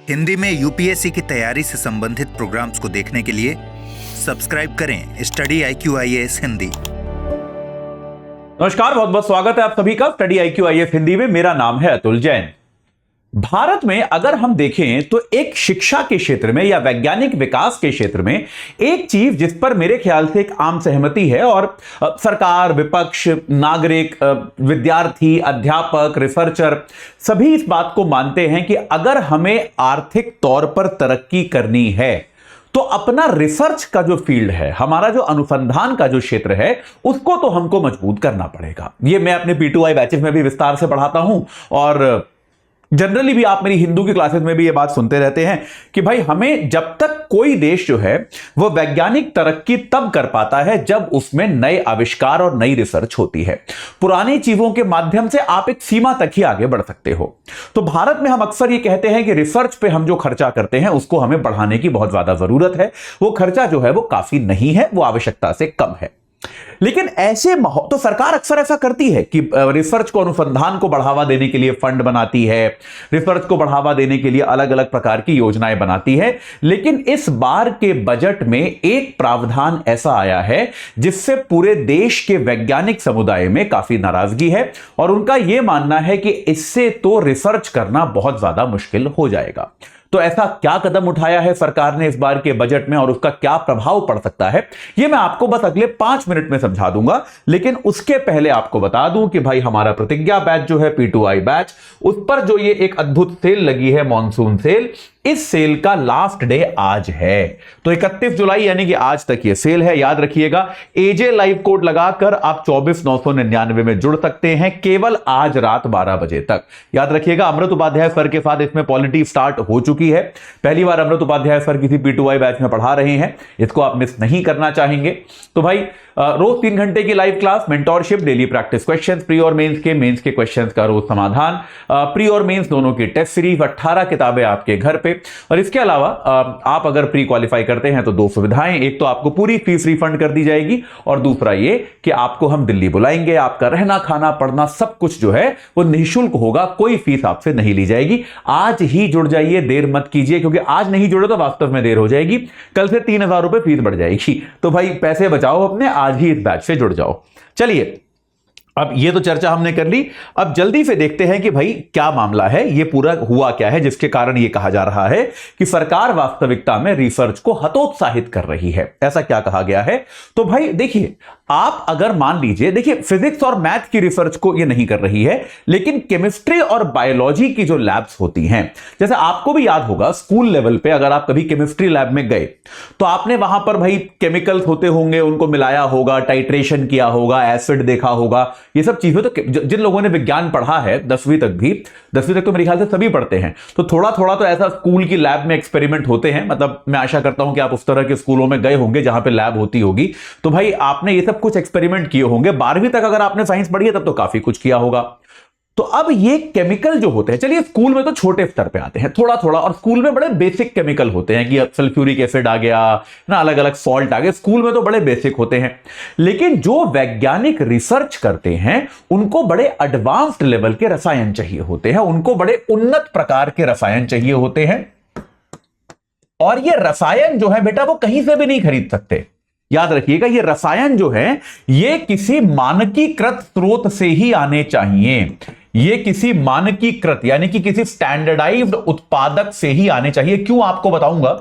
हिंदी में यूपीएससी की तैयारी से संबंधित प्रोग्राम्स को देखने के लिए सब्सक्राइब करें स्टडी IQ IAS हिंदी। नमस्कार, बहुत बहुत स्वागत है आप सभी का स्टडी IQ IAS हिंदी में। मेरा नाम है अतुल जैन। भारत में अगर हम देखें तो एक शिक्षा के क्षेत्र में या वैज्ञानिक विकास के क्षेत्र में एक चीज जिस पर मेरे ख्याल से एक आम सहमति है और सरकार, विपक्ष, नागरिक, विद्यार्थी, अध्यापक, रिसर्चर सभी इस बात को मानते हैं कि अगर हमें आर्थिक तौर पर तरक्की करनी है तो अपना रिसर्च का जो फील्ड है, हमारा जो अनुसंधान का जो क्षेत्र है, उसको तो हमको मजबूत करना पड़ेगा। ये मैं अपने P2I बैचेस में भी विस्तार से पढ़ाता हूं और जनरली भी आप मेरी हिंदू की क्लासेस में भी ये बात सुनते रहते हैं कि भाई हमें जब तक कोई देश जो है वो वैज्ञानिक तरक्की तब कर पाता है जब उसमें नए आविष्कार और नई रिसर्च होती है। पुरानी चीजों के माध्यम से आप एक सीमा तक ही आगे बढ़ सकते हो। तो भारत में हम अक्सर ये कहते हैं कि रिसर्च पे हम जो खर्चा करते हैं उसको हमें बढ़ाने की बहुत ज्यादा जरूरत है। वो खर्चा जो है वो काफी नहीं है, वो आवश्यकता से कम है। लेकिन ऐसे तो सरकार अक्सर ऐसा करती है कि रिसर्च को, अनुसंधान को बढ़ावा देने के लिए फंड बनाती है, रिसर्च को बढ़ावा देने के लिए अलग अलग प्रकार की योजनाएं बनाती है। लेकिन इस बार के बजट में एक प्रावधान ऐसा आया है जिससे पूरे देश के वैज्ञानिक समुदाय में काफी नाराजगी है और उनका यह मानना है कि इससे तो रिसर्च करना बहुत ज्यादा मुश्किल हो जाएगा। तो ऐसा क्या कदम उठाया है सरकार ने इस बार के बजट में और उसका क्या प्रभाव पड़ सकता है, यह मैं आपको बस अगले 5 मिनट में समझा दूंगा। लेकिन उसके पहले आपको बता दूं कि भाई हमारा प्रतिज्ञा बैच जो है, P2I बैच, उस पर जो ये एक अद्भुत सेल लगी है, मॉनसून सेल, इस सेल का लास्ट डे आज है। तो 31 जुलाई यानी कि आज तक ये सेल है। याद रखिएगा, AJ लाइव कोड लगाकर आप 24,999 में जुड़ सकते हैं केवल आज रात 12 बजे तक। याद रखिएगा, अमृत उपाध्याय सर के साथ इसमें पॉलिटी स्टार्ट हो चुकी है। पहली बार अमृत उपाध्याय सर किसी P2I बैच में पढ़ा रहे हैं, इसको आप मिस नहीं करना चाहेंगे। तो भाई रोज 3 घंटे की live class, mentorship, daily practice questions, pre और मेंस के क्वेश्चंस का रोज समाधान, प्री और मेंस दोनों की टेस्ट सीरीज, 18 किताबें आपके घर पे। और इसके अलावा आप अगर प्री क्वालिफाई करते हैं तो 2 सुविधाएं, एक तो आपको पूरी फीस रिफंड कर दी जाएगी और दूसरा ये कि आपको हम दिल्ली बुलाएंगे, आपका रहना, खाना, पढ़ना सब कुछ जो है वो निःशुल्क होगा, कोई फीस आपसे नहीं ली जाएगी। आज ही जुड़ जाइए, देर मत कीजिए, क्योंकि आज नहीं जुड़े तो वास्तव में देर हो जाएगी, कल से 3,000 रुपए फीस बढ़ जाएगी। तो भाई पैसे बचाओ अपने, आज ही इस बैच से जुड़ जाओ। चलिए, अब ये तो चर्चा हमने कर ली। अब जल्दी से देखते हैं कि भाई क्या मामला है, ये पूरा हुआ क्या है जिसके कारण ये कहा जा रहा है कि सरकार वास्तविकता में रिसर्च को हतोत्साहित कर रही है। ऐसा क्या कहा गया है? तो भाई देखिए, आप अगर मान लीजिए, देखिए फिजिक्स और मैथ की रिसर्च को ये नहीं कर रही है, लेकिन केमिस्ट्री और बायोलॉजी की जो लैब्स होती हैं, जैसे आपको भी याद होगा स्कूल लेवल पे अगर आप कभी केमिस्ट्री लैब में गए तो आपने वहां पर भाई केमिकल्स होते होंगे, उनको मिलाया होगा, टाइट्रेशन किया होगा, एसिड देखा होगा, ये सब चीजें। तो जिन लोगों ने विज्ञान पढ़ा है 10वीं तक भी, 10वीं तक तो मेरे ख्याल से सभी पढ़ते हैं, तो थोड़ा थोड़ा तो ऐसा स्कूल की लैब में एक्सपेरिमेंट होते हैं। मतलब मैं आशा करता हूं कि आप उस तरह के स्कूलों में गए होंगे जहां पे लैब होती होगी। तो भाई आपने ये सब कुछ एक्सपेरिमेंट किए होंगे। 12वीं तक अगर आपने साइंस पढ़ी है तब तो काफी कुछ किया होगा। तो अब ये केमिकल जो होते हैं, चलिए स्कूल में तो छोटे स्तर पे आते हैं थोड़ा थोड़ा, और स्कूल में बड़े बेसिक केमिकल होते हैं कि सल्फ्यूरिक एसिड आ गया ना, अलग अलग सॉल्ट आ गए, स्कूल में तो बड़े बेसिक होते हैं। लेकिन जो वैज्ञानिक रिसर्च करते हैं उनको बड़े एडवांस्ड लेवल के रसायन चाहिए होते हैं, उनको बड़े उन्नत प्रकार के रसायन चाहिए होते हैं। और ये रसायन जो है बेटा वो कहीं से भी नहीं खरीद सकते। याद रखिएगा, ये रसायन जो है ये किसी मानकीकृत स्रोत से ही आने चाहिए। ये किसी मानकीकृत यानी कि किसी स्टैंडर्डाइज्ड उत्पादक से ही आने चाहिए। क्यों, आपको बताऊंगा।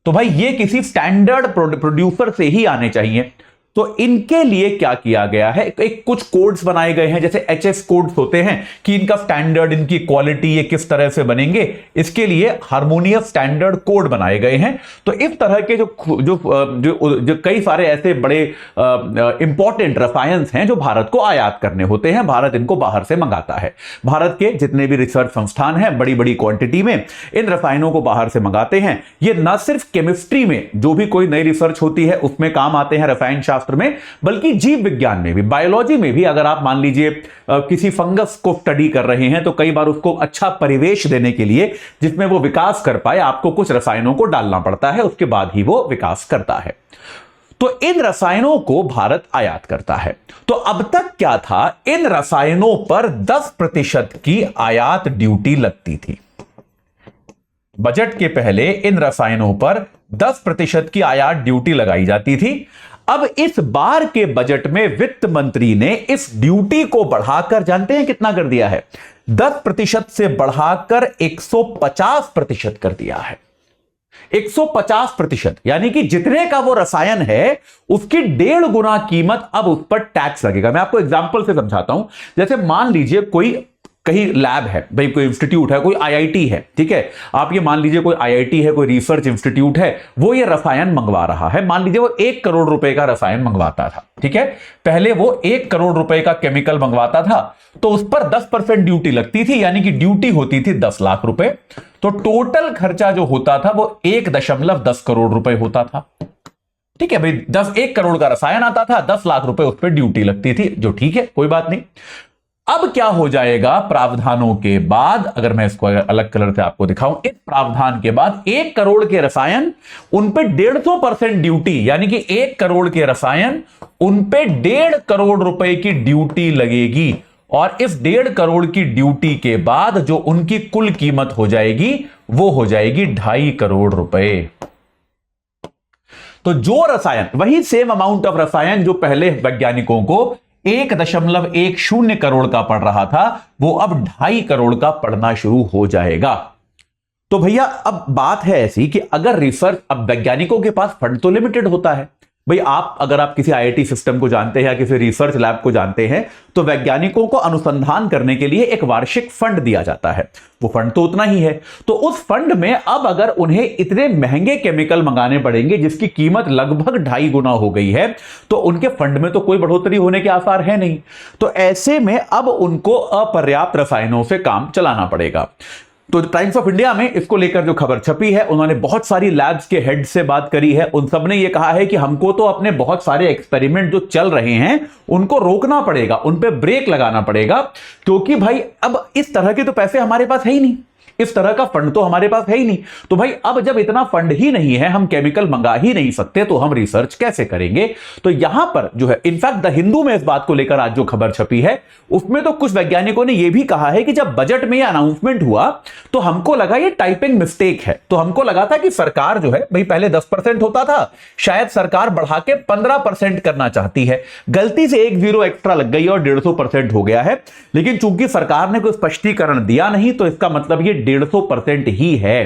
तो भाई ये किसी स्टैंडर्ड प्रोड्यूसर से ही आने चाहिए। तो इनके लिए क्या किया गया है, एक कुछ कोड्स बनाए गए हैं, जैसे HS कोड्स होते हैं कि इनका स्टैंडर्ड, इनकी क्वालिटी ये किस तरह से बनेंगे, इसके लिए हार्मोनियस स्टैंडर्ड कोड बनाए गए हैं। तो इस तरह के जो जो जो, जो कई सारे ऐसे बड़े इंपॉर्टेंट रसायन हैं जो भारत को आयात करने होते हैं, भारत इनको बाहर से मंगाता है। भारत के जितने भी रिसर्च संस्थान हैं बड़ी बड़ी क्वांटिटी में इन रसायनों को बाहर से मंगाते हैं। ये न सिर्फ केमिस्ट्री में जो भी कोई नई रिसर्च होती है उसमें काम आते हैं, रसायन शास्त्र में, बल्कि जीव विज्ञान में भी, बायोलॉजी में भी। अगर आप मान लीजिए किसी फंगस को स्टडी कर रहे हैं तो कई बार उसको अच्छा परिवेश देने के लिए, जिसमें वो विकास कर पाए, आपको कुछ रसायनों को डालना पड़ता है, उसके बाद ही वो विकास करता है। तो इन रसायनों को भारत आयात करता है। तो अब तक क्या था, इन रसायनों पर 10% की आयात ड्यूटी लगती थी। बजट के पहले इन रसायनों पर 10% की आयात ड्यूटी लगाई जाती थी। अब इस बार के बजट में वित्त मंत्री ने इस ड्यूटी को बढ़ाकर जानते हैं कितना कर दिया है? 10% से बढ़ाकर 150% कर दिया है। 150%, यानी कि जितने का वो रसायन है उसकी 1.5 गुना कीमत अब उस पर टैक्स लगेगा। मैं आपको एग्जांपल से समझाता हूं। जैसे मान लीजिए कोई कहीं लैब है भाई, कोई इंस्टीट्यूट है, कोई आईआईटी है, ठीक है। आप ये मान लीजिए कोई आईआईटी है, कोई रिसर्च इंस्टीट्यूट है, वो ये रसायन मंगवा रहा है। मान लीजिए वो 1 करोड़ रुपए का रसायन मंगवाता था, ठीक है। पहले वो 1 करोड़ रुपए का केमिकल मंगवाता था, तो उस पर 10% ड्यूटी लगती थी, यानी कि ड्यूटी होती थी 10 लाख रुपए। तो टोटल खर्चा जो होता था वो 1.10 करोड़ रुपए होता था, ठीक है भाई। 1 करोड़ का रसायन आता था, 10 लाख रुपए उस पर ड्यूटी लगती थी, जो ठीक है, कोई बात नहीं। अब क्या हो जाएगा प्रावधानों के बाद, अगर मैं इसको अलग कलर से आपको दिखाऊं, इस प्रावधान के बाद 1 करोड़ के रसायन उन पे 150% ड्यूटी, यानी कि 1 करोड़ के रसायन उन पे 1.5 करोड़ रुपए की ड्यूटी लगेगी। और इस 1.5 करोड़ की ड्यूटी के बाद जो उनकी कुल कीमत हो जाएगी वो हो जाएगी 2.5 करोड़ रुपए। तो जो रसायन, वही सेम अमाउंट ऑफ रसायन जो पहले वैज्ञानिकों को 1.10 करोड़ का पड़ रहा था, वो अब 2.5 करोड़ का पड़ना शुरू हो जाएगा। तो भैया अब बात है ऐसी कि अगर रिसर्च, अब वैज्ञानिकों के पास फंड तो लिमिटेड होता है भाई। अगर आप किसी आईआईटी सिस्टम को जानते हैं या किसी रिसर्च लैब को जानते हैं, तो वैज्ञानिकों को अनुसंधान करने के लिए एक वार्षिक फंड दिया जाता है। वो फंड तो उतना ही है। तो उस फंड में अब अगर उन्हें इतने महंगे केमिकल मंगाने पड़ेंगे जिसकी कीमत लगभग 2.5 गुना हो गई है, तो उनके फंड में तो कोई बढ़ोतरी होने के आसार है नहीं। तो ऐसे में अब उनको अपर्याप्त रसायनों से काम चलाना पड़ेगा। तो टाइम्स ऑफ इंडिया में इसको लेकर जो खबर छपी है, उन्होंने बहुत सारी लैब्स के हेड से बात करी है। उन सब ने यह कहा है कि हमको तो अपने बहुत सारे एक्सपेरिमेंट जो चल रहे हैं उनको रोकना पड़ेगा, उन पे ब्रेक लगाना पड़ेगा, क्योंकि भाई अब इस तरह के तो पैसे हमारे पास है ही नहीं, इस तरह का फंड तो हमारे पास है ही नहीं। तो भाई अब जब इतना फंड ही नहीं है, हम केमिकल मंगा ही नहीं सकते, तो हम रिसर्च कैसे करेंगे? तो यहां पर जो है, इनफैक्ट द हिंदू में इस बात को लेकर आज जो खबर छपी है उसमें तो कुछ वैज्ञानिकों ने यह भी कहा है कि जब बजट में यह अनाउंसमेंट हुआ तो हमको लगा ये टाइपिंग मिस्टेक है। तो हमको लगा था कि सरकार जो है भाई, पहले 10% होता था, शायद सरकार बढ़ा के 15% करना चाहती है, गलती से 1 0 एक्स्ट्रा लग गई और 150% हो गया है। लेकिन चूंकि सरकार ने कोई स्पष्टीकरण दिया नहीं, तो इसका मतलब ये 150% ही है।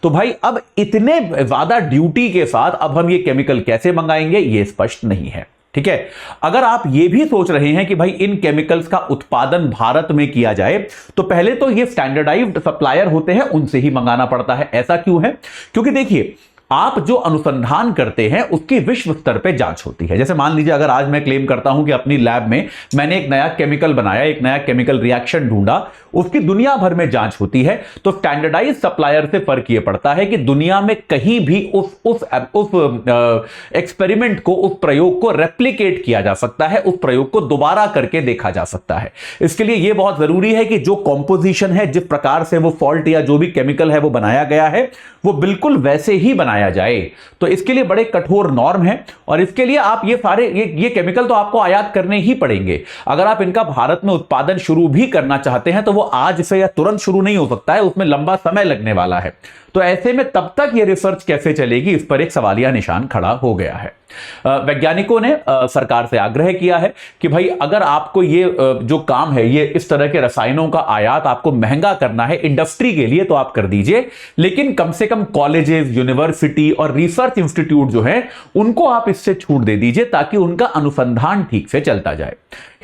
तो भाई अब इतने ज्यादा ड्यूटी के साथ अब हम ये केमिकल कैसे मंगाएंगे, ये स्पष्ट नहीं है, ठीक है। अगर आप ये भी सोच रहे हैं कि भाई इन केमिकल्स का उत्पादन भारत में किया जाए, तो पहले तो ये स्टैंडर्डाइज्ड सप्लायर होते हैं, उनसे ही मंगाना पड़ता है। ऐसा क्यों है? क्योंकि देखिए, आप जो अनुसंधान करते हैं उसकी विश्व स्तर पे जांच होती है। जैसे मान लीजिए अगर आज मैं क्लेम करता हूं कि अपनी लैब में मैंने एक नया केमिकल बनाया, एक नया केमिकल रिएक्शन ढूंढा, उसकी दुनिया भर में जांच होती है। तो स्टैंडर्डाइज सप्लायर से फर्क यह पड़ता है कि दुनिया में कहीं भी उस एक्सपेरिमेंट को, उस प्रयोग को रेप्लिकेट किया जा सकता है, उस प्रयोग को दोबारा करके देखा जा सकता है। इसके लिए यह बहुत जरूरी है कि जो कॉम्पोजिशन है, जिस प्रकार से वो फॉल्ट या जो भी केमिकल है वो बनाया गया है, वो बिल्कुल वैसे ही बनाया जाए। तो इसके लिए बड़े कठोर नॉर्म है, और इसके लिए आप ये केमिकल तो आपको आयात करने ही पड़ेंगे। अगर आप इनका भारत में उत्पादन शुरू भी करना चाहते हैं तो वो आज से या तुरंत शुरू नहीं हो सकता है, उसमें लंबा समय लगने वाला है। तो ऐसे में तब तक ये रिसर्च कैसे चलेगी, इस पर एक सवालिया निशान खड़ा हो गया है। वैज्ञानिकों ने सरकार से आग्रह किया है कि भाई अगर आपको ये जो काम है, ये इस तरह के रसायनों का आयात आपको महंगा करना है इंडस्ट्री के लिए, तो आप कर दीजिए, लेकिन कम से कम कॉलेजेस, यूनिवर्सिटी और रिसर्च इंस्टीट्यूट जो है उनको आप इससे छूट दे दीजिए, ताकि उनका अनुसंधान ठीक से चलता जाए।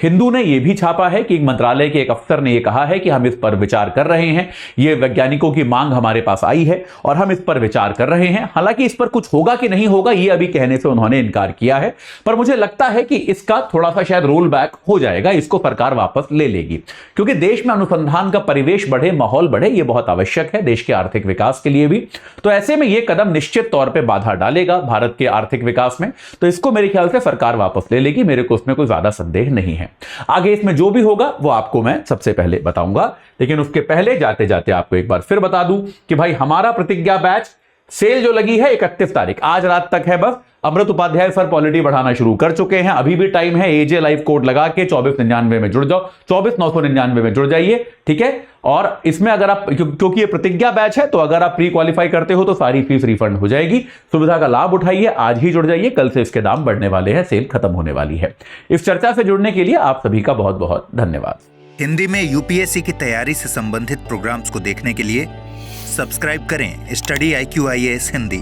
हिंदू ने यह भी छापा है कि मंत्रालय के एक अफसर ने यह कहा है कि हम इस पर विचार कर रहे हैं, यह वैज्ञानिकों की मांग हमारे पास आई है और हम इस पर विचार कर रहे हैं। हालांकि इस पर कुछ होगा कि नहीं होगा यह अभी कहने से उन्होंने इनकार किया है, पर मुझे लगता है कि इसका थोड़ा सा शायद रोल बैक हो जाएगा, इसको सरकार वापस ले लेगी, क्योंकि देश में अनुसंधान का परिवेश बढ़े, माहौल बढ़े, यह बहुत आवश्यक है देश के आर्थिक विकास के लिए भी। तो ऐसे में यह कदम निश्चित तौर पर बाधा डालेगा भारत के आर्थिक विकास में, तो इसको मेरे ख्याल से सरकार वापस ले लेगी, मेरे को उसमें कोई ज्यादा संदेह नहीं है। आगे इसमें जो भी होगा वो आपको मैं सबसे पहले बताऊंगा, लेकिन उसके पहले जाते जाते आपको एक बार फिर बता दूं कि भाई हमारा प्रतिज्ञा बैच सेल जो लगी है 31 तारीख, आज रात तक है बस। अमृत उपाध्याय सर पॉलिटी बढ़ाना शुरू कर चुके हैं, अभी भी टाइम है। एजे लाइव कोड लगा के 2499 में जुड़ जाओ, 24,999 में जुड़ जाइए, ठीक है। और इसमें अगर आप, क्योंकि ये प्रतिज्ञा बैच है, तो अगर आप प्री क्वालिफाई करते हो तो सारी फीस रिफंड हो जाएगी। सुविधा का लाभ उठाइए, आज ही जुड़ जाइए, कल से इसके दाम बढ़ने वाले हैं, सेल खत्म होने वाली है। इस चर्चा से जुड़ने के लिए आप सभी का बहुत बहुत धन्यवाद। हिंदी में यूपीएससी की तैयारी से संबंधित प्रोग्राम्स को देखने के लिए सब्सक्राइब करें स्टडी IQ IAS हिंदी।